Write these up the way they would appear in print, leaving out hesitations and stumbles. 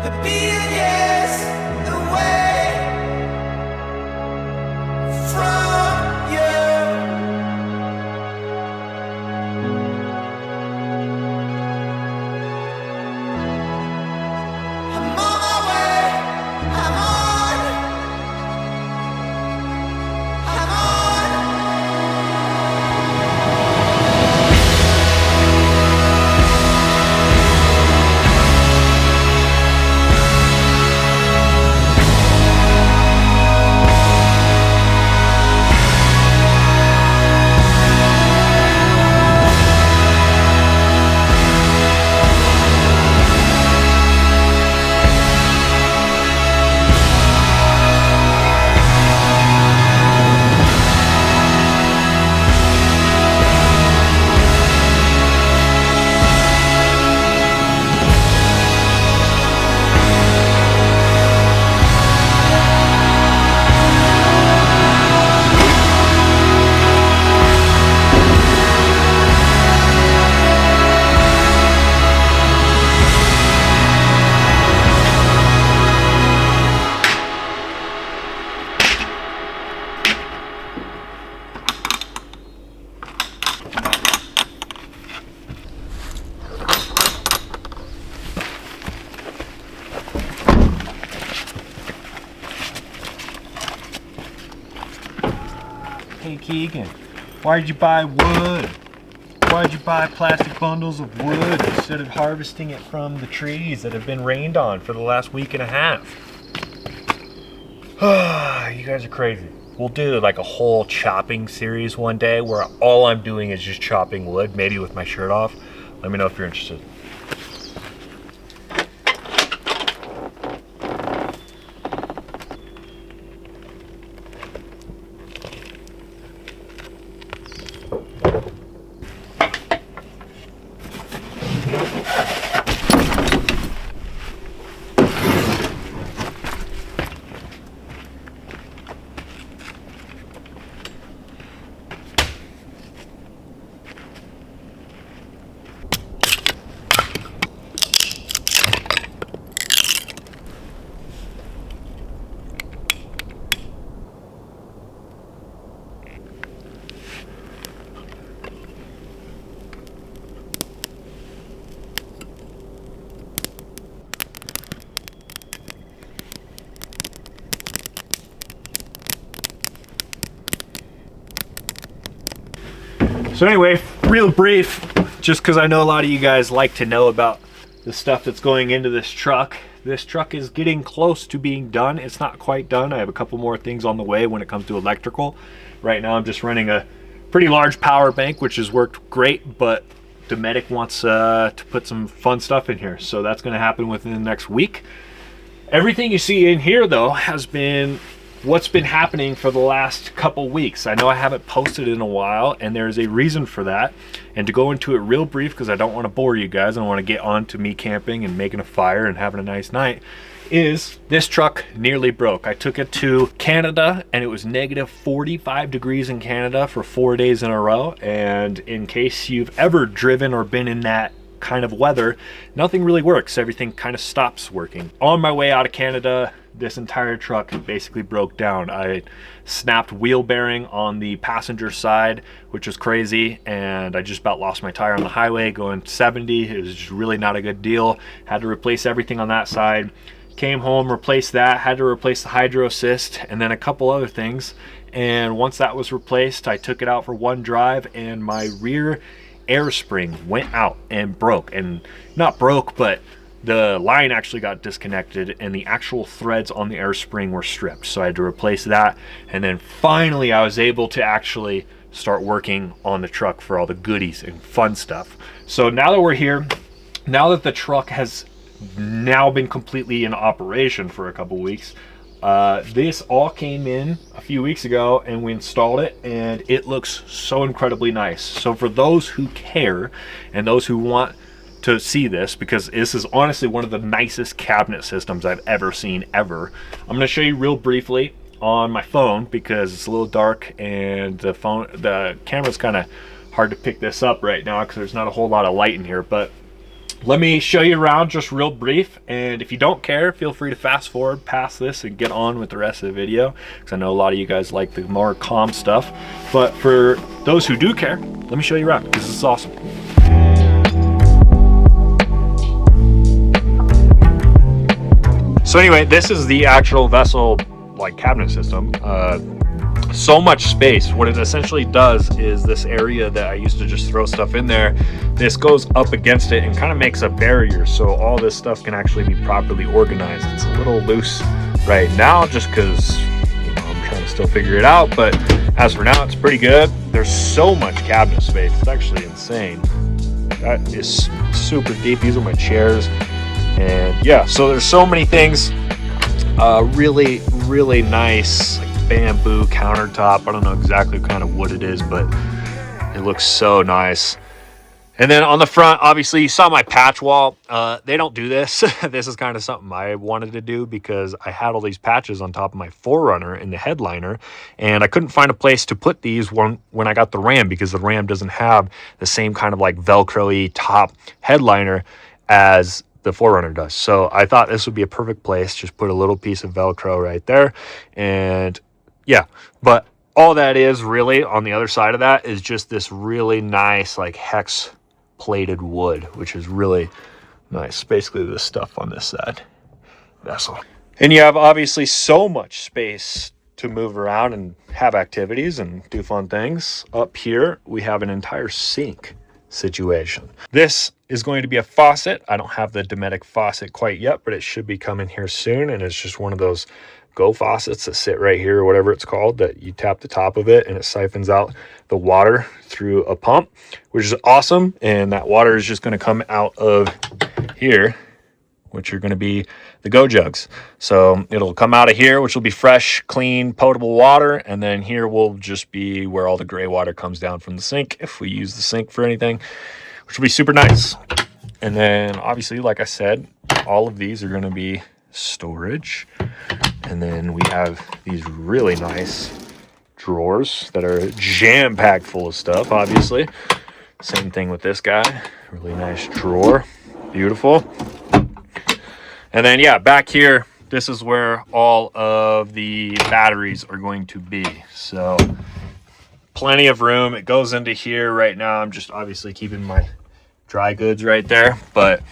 A billion years away from you. I'm on my way. I'm on. I'm on. Hey Keegan, why'd you buy wood? Why'd you buy plastic bundles of wood instead of harvesting it from the trees that have been rained on for the last week and a half? You guys are crazy. We'll do like a whole chopping series one day where all I'm doing is just chopping wood, maybe with my shirt off. Let me know if you're interested. So anyway, real brief, just because I know a lot of you guys like to know about the stuff that's going into this truck. This truck is getting close to being done. It's not quite done. I have a couple more things on the way when it comes to electrical. Right now I'm just running a pretty large power bank, which has worked great, but Dometic wants to put some fun stuff in here. So that's gonna happen within the next week. Everything you see in here though has been what's been happening for the last couple weeks. I know I haven't posted in a while, and there's a reason for that. And to go into it real brief, because I don't want to bore you guys, I want to get on to me camping and making a fire and having a nice night, is this truck nearly broke. I took it to Canada, and it was negative 45 degrees in Canada for 4 days in a row. And in case you've ever driven or been in that kind of weather, nothing really works. Everything kind of stops working. On my way out of Canada, this entire truck basically broke down. I snapped wheel bearing on the passenger side, which was crazy, and I just about lost my tire on the highway going 70. It was just really not a good deal. Had to replace everything on that side. Came home, replaced that, had to replace the hydro assist, and then a couple other things. And once that was replaced, I took it out for one drive, and my rear air spring went out and broke. And not broke, but the line actually got disconnected and the actual threads on the air spring were stripped. So I had to replace that. And then finally I was able to actually start working on the truck for all the goodies and fun stuff. So now that we're here, now that the truck has now been completely in operation for a couple weeks, this all came in a few weeks ago and we installed it, and it looks so incredibly nice. So for those who care and those who want to see this, because this is honestly one of the nicest cabinet systems I've ever seen ever, I'm going to show you real briefly on my phone because it's a little dark and the camera's kind of hard to pick this up right now because there's not a whole lot of light in here. But let me show you around just real brief, and if you don't care, feel free to fast forward past this and get on with the rest of the video, because I know a lot of you guys like the more calm stuff. But for those who do care, let me show you around, because this is awesome. So anyway, this is the actual vessel like cabinet system. So much space. What it essentially does is this area that I used to just throw stuff in there, this goes up against it and kind of makes a barrier, so all this stuff can actually be properly organized. It's a little loose right now just because, you know, I'm trying to still figure it out, but as for now, it's pretty good. There's so much cabinet space. It's actually insane. That is super deep. These are my chairs. And yeah, so there's so many things. Really nice like bamboo countertop. I don't know exactly what kind of wood it is, but it looks so nice. And then on the front, obviously you saw my patch wall. They don't do this. This is kind of something I wanted to do because I had all these patches on top of my 4Runner in the headliner, and I couldn't find a place to put these when I got the Ram, because the Ram doesn't have the same kind of like Velcro-y top headliner as the 4Runner does. So I thought this would be a perfect place. Just put a little piece of Velcro right there. And yeah, but all that is really on the other side of that is just this really nice like hex plated wood, which is really nice. Basically this stuff on this side vessel. And you have obviously so much space to move around and have activities and do fun things. Up here, we have an entire sink situation. This is going to be a faucet. I don't have the Dometic faucet quite yet, but it should be coming here soon. And it's just one of those Go faucets that sit right here, or whatever it's called, that you tap the top of it and it siphons out the water through a pump, which is awesome. And that water is just going to come out of here, which are going to be the Go jugs. So it'll come out of here, which will be fresh, clean, potable water. And then here will just be where all the gray water comes down from the sink, if we use the sink for anything, which will be super nice. And then obviously, like I said, all of these are going to be storage. And then we have these really nice drawers that are jam-packed full of stuff, obviously. Same thing with this guy. Really nice drawer. Beautiful. And then, yeah, back here, this is where all of the batteries are going to be. So plenty of room. It goes into here right now. I'm just obviously keeping my dry goods right there. But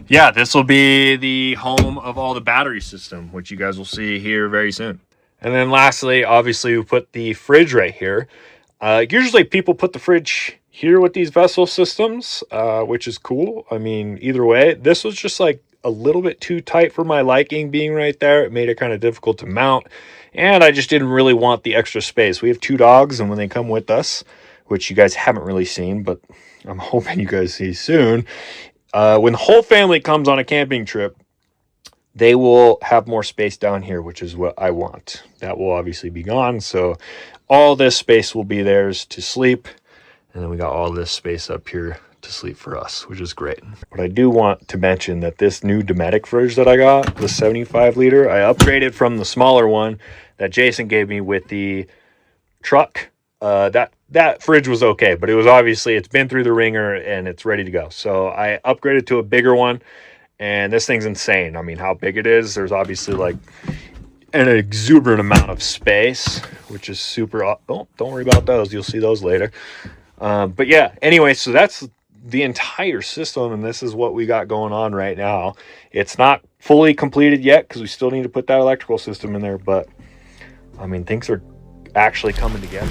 yeah, this will be the home of all the battery system, which you guys will see here very soon. And then lastly, obviously, we put the fridge right here. Usually people put the fridge here with these vessel systems, which is cool. I mean, either way, this was just like a little bit too tight for my liking being right there. It made it kind of difficult to mount, and I just didn't really want the extra space. We have 2 dogs, and when they come with us, which you guys haven't really seen, but I'm hoping you guys see soon, when the whole family comes on a camping trip, they will have more space down here, which is what I want. That will obviously be gone, so all this space will be theirs to sleep, and then we got all this space up here to sleep for us, which is great. But I do want to mention that this new Dometic fridge that I got, the 75 liter, I upgraded from the smaller one that Jason gave me with the truck. That fridge was okay, but it was obviously, it's been through the ringer and it's ready to go. So I upgraded to a bigger one, and this thing's insane. I mean, how big it is. There's obviously like an exuberant amount of space, which is super. Oh, don't worry about those. You'll see those later. But yeah, anyway, so that's the entire system, and this is what we got going on right now. It's not fully completed yet because we still need to put that electrical system in there, but I mean, things are actually coming together.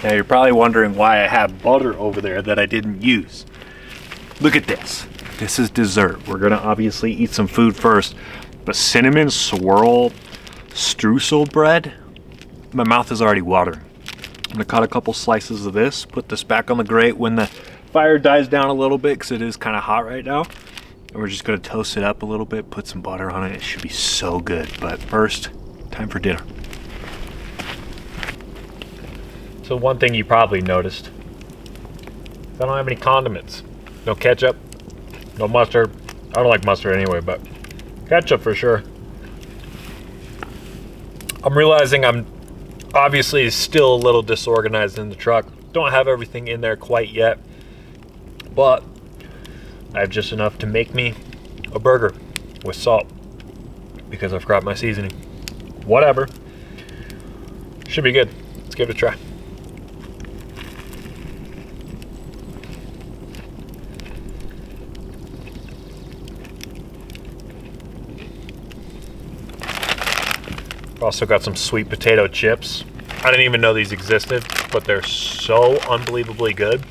Now you're probably wondering why I have butter over there that I didn't use. Look at this. This is dessert. We're gonna obviously eat some food first, but cinnamon swirl streusel bread, my mouth is already watering. I'm gonna cut a couple slices of this, put this back on the grate when the fire dies down a little bit because it is kind of hot right now. And we're just gonna toast it up a little bit, put some butter on it. It should be so good. But first, time for dinner. So one thing you probably noticed, I don't have any condiments. No ketchup, no mustard. I don't like mustard anyway, but ketchup for sure. I'm realizing I'm obviously still a little disorganized in the truck. Don't have everything in there quite yet, but I have just enough to make me a burger with salt because I forgot my seasoning. Whatever. Should be good. Let's give it a try. Also got some sweet potato chips. I didn't even know these existed, but they're so unbelievably good.